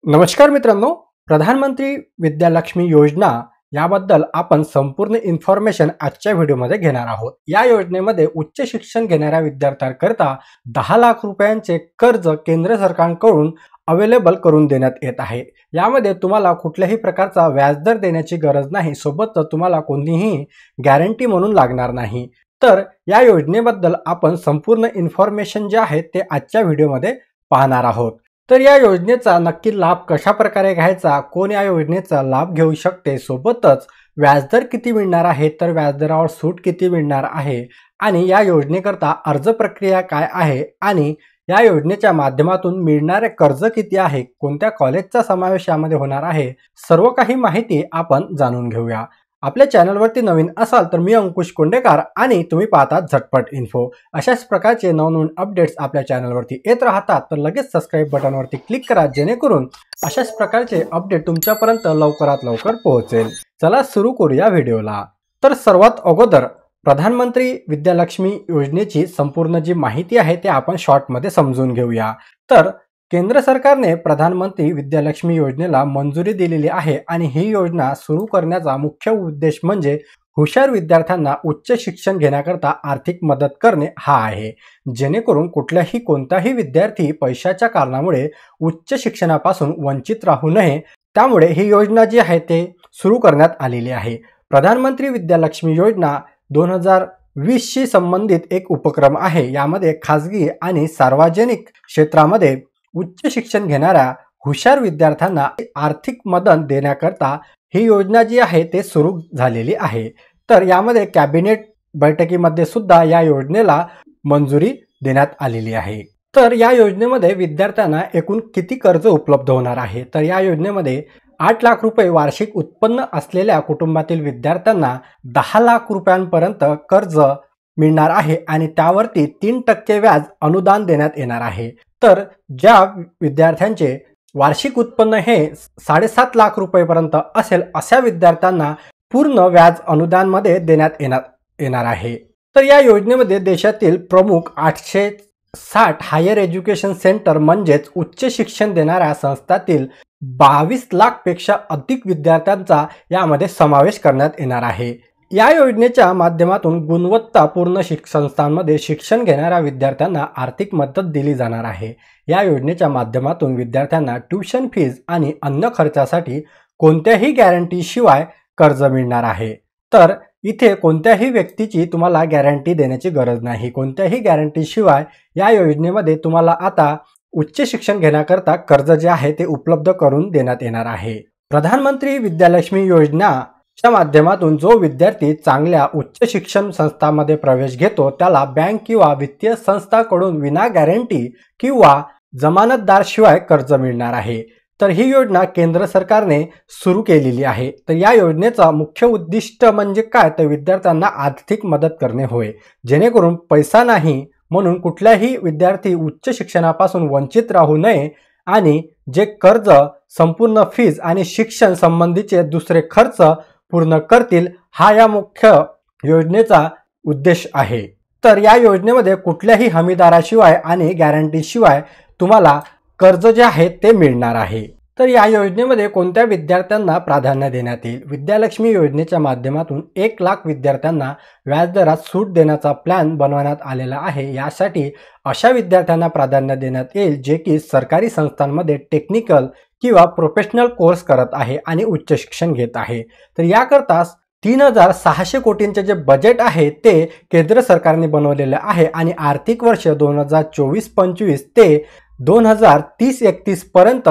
नमस्कार मित्रांनो, प्रधानमंत्री विद्यालक्ष्मी योजना याबद्दल आपण संपूर्ण इन्फॉर्मेशन आजच्या व्हिडिओमध्ये घेणार आहोत। या योजनेमध्ये उच्च शिक्षण घेणाऱ्या विद्यार्थ्यांकरता 10 लाख रुपयांचे कर्ज केंद्र सरकारकडून अवेलेबल करून देण्यात येत आहे। यामध्ये तुम्हाला कुठल्याही प्रकारचा व्याजदर देण्याची गरज नाही, सोबतच तुम्हाला कोणतीही गॅरंटी म्हणून लागणार नाही। तर या योजनेबद्दल आपण संपूर्ण इन्फॉर्मेशन जे आहे ते आजच्या व्हिडिओमध्ये पाहणार आहोत। तर या योजनेचा नक्की लाभ कशा प्रकारे घ्यायचा, कोण या योजनेचा लाभ घेऊ शकते, सोबतच व्याजदर किती मिळणार आहे, तर व्याजदरावर सूट किती मिळणार आहे आणि या योजनेकरता अर्ज प्रक्रिया काय आहे आणि या योजनेच्या माध्यमातून मिळणारे कर्ज किती आहे, कोणत्या कॉलेजचा समावेश यामध्ये होणार आहे, सर्व काही माहिती आपण जाणून घेऊया। आपल्या चॅनलवरती नवीन असाल तर मी अंकुश कोंडेकर आणि तुम्ही पाहतात झटपट इन्फो। अशाच प्रकारचे नवनवीन अपडेट्स आपल्या चॅनलवरती येत राहतात, तर लगेच सबस्क्राइब बटनवरती क्लिक करा, जेणेकरून अशाच प्रकारचे अपडेट तुमच्यापर्यंत लवकरात लवकर पोहोचेल। चला सुरू करूया व्हिडिओला। तर सर्वात अगोदर प्रधानमंत्री विद्यालक्ष्मी योजनेची संपूर्ण जी माहिती आहे ते आपण शॉर्टमध्ये समजून घेऊया। तर केंद्र सरकारने प्रधानमंत्री विद्यालक्ष्मी योजनेला मंजुरी दिलेली आहे आणि ही योजना सुरू करण्याचा मुख्य उद्देश म्हणजे हुशार विद्यार्थ्यांना उच्च शिक्षण घेण्याकरता आर्थिक मदत करणे हा आहे, जेणेकरून कोणताही विद्यार्थी पैशाच्या कारणामुळे उच्च शिक्षणापासून वंचित राहू नये। त्यामुळे ही योजना जी आहे ते सुरू करण्यात आलेली आहे। प्रधानमंत्री विद्यालक्ष्मी योजना 2020 शी संबंधित एक उपक्रम आहे। यामध्ये खासगी आणि सार्वजनिक क्षेत्रामध्ये उच्च शिक्षण घेणाऱ्या हुशार विद्यार्थ्यांना आर्थिक मदत देण्याकरता ही योजना जी आहे ते सुरू झालेली आहे। तर यामध्ये कॅबिनेट बैठकीमध्ये सुद्धा या योजनेला मंजुरी देण्यात आलेली आहे। तर या योजनेमध्ये विद्यार्थ्यांना एकूण किती कर्ज उपलब्ध होणार आहे, तर या योजनेमध्ये 8 लाख रुपये वार्षिक उत्पन्न असलेल्या कुटुंबातील विद्यार्थ्यांना 10 लाख रुपयांपर्यंत कर्ज मिळणार आहे आणि त्यावरती 3% व्याज अनुदान देण्यात येणार आहे। तर ज्या विद्यार्थ्यांचे वार्षिक उत्पन्न हे 7.5 लाख रुपयेपर्यंत असेल अशा विद्यार्थ्यांना पूर्ण व्याज अनुदानमध्ये देण्यात येणार आहे। तर या योजनेमध्ये देशातील प्रमुख 860 हायर एज्युकेशन सेंटर म्हणजेच उच्च शिक्षण देणाऱ्या संस्थातील 22 लाख पेक्षा अधिक विद्यार्थ्यांचा यामध्ये समावेश करण्यात येणार आहे। या योजनेच्या माध्यमातून गुणवत्तापूर्ण संस्थांमध्ये शिक्षण घेणाऱ्या विद्यार्थ्यांना आर्थिक मदत दिली जाणार आहे। या योजनेच्या माध्यमातून विद्यार्थ्यांना ट्यूशन फीज आणि अन्य खर्चासाठी कोणत्याही गॅरंटी शिवाय कर्ज मिळणार आहे। तर इथे कोणत्याही व्यक्तीची तुम्हाला गॅरंटी देण्याची गरज नाही। कोणत्याही गॅरंटी शिवाय या योजनेमध्ये तुम्हाला आता उच्च शिक्षण घेण्याकरता कर्ज जे आहे ते उपलब्ध करून देण्यात येणार आहे। प्रधानमंत्री विद्यालक्ष्मी योजनेच्या माध्यमातून जो विद्यार्थी चांगल्या उच्च शिक्षण संस्थांमध्ये प्रवेश घेतो त्याला बँक किंवा वित्तीय संस्थांकडून विना गॅरंटी किंवा जमानतदार शिवाय कर्ज मिळणार आहे। तर ही योजना केंद्र सरकारने सुरू केलेली आहे। तर या योजनेचा मुख्य उद्दिष्ट म्हणजे काय, तर विद्यार्थ्यांना आर्थिक मदत करणे होय, जेणेकरून पैसा नाही म्हणून कुठलाही विद्यार्थी उच्च शिक्षणापासून वंचित राहू नये आणि जे कर्ज संपूर्ण फीज आणि शिक्षण संबंधीचे दुसरे खर्च पूर्ण करतील, हा या मुख्य योजनेचा उद्देश आहे। तर या योजनेमध्ये कुठल्याही हमीदाराशिवाय आणि गॅरंटीशिवाय तुम्हाला कर्ज जे आहे ते मिळणार आहे। तर या योजनेमध्ये कोणत्या विद्यार्थ्यांना प्राधान्य देण्यात येईल, विद्यालक्ष्मी योजनेच्या माध्यमातून 1 लाख विद्यार्थ्यांना व्याजदरात सूट देण्याचा प्लॅन बनवण्यात आलेला आहे। यासाठी अशा विद्यार्थ्यांना प्राधान्य देण्यात येईल जे की सरकारी संस्थांमध्ये टेक्निकल किंवा प्रोफेशनल कोर्स करत आहे आणि उच्च शिक्षण घेत आहे। तर याकरता 3600 कोटींचे जे बजेट आहे ते केंद्र सरकारने बनवलेले आहे आणि आर्थिक वर्ष 2024-25 ते 2030-31 पर्यंत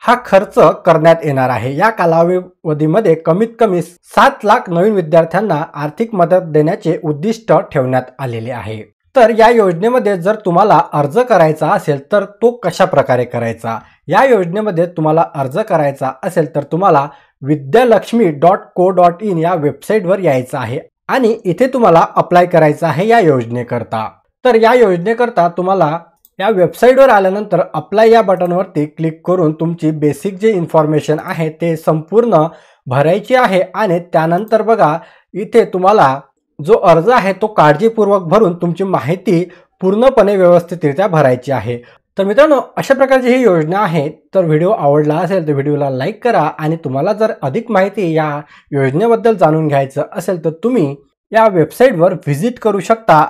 हा खर्च करण्यात येणार आहे। या कालावधीमध्ये कमीत कमी 7 लाख नवीन विद्यार्थ्यांना आर्थिक मदत देण्याचे उद्दिष्ट ठेवण्यात आलेले आहे। तर या योजनेमध्ये जर तुम्हाला अर्ज करायचा असेल तर तो कशा प्रकारे करायचा, या योजनेमध्ये तुम्हाला अर्ज करायचा असेल तर तुम्हाला vidyalakshmi.co.in या वेबसाईटवर यायचं आहे आणि इथे तुम्हाला अप्लाय करायचं आहे या योजनेकरता। तर या योजनेकरता तुम्हाला या वेबसाईटवर आल्यानंतर अप्लाय या बटनवरती क्लिक करून तुमची बेसिक जे इन्फॉर्मेशन आहे ते संपूर्ण भरायची आहे आणि त्यानंतर बघा इथे तुम्हाला जो अर्ज आहे तो काळजीपूर्वक भरून तुमची माहिती पूर्णपणे व्यवस्थितरित्या भरायची आहे। तर मित्रांनो, अशा प्रकारची ही योजना आहे. तर व्हिडिओ आवडला असेल तर व्हिडिओला लाईक करा आणि तुम्हाला जर अधिक माहिती या योजनेबद्दल जाणून घ्यायचं असेल तर तुम्ही या वेबसाईटवर व्हिजिट करू शकता.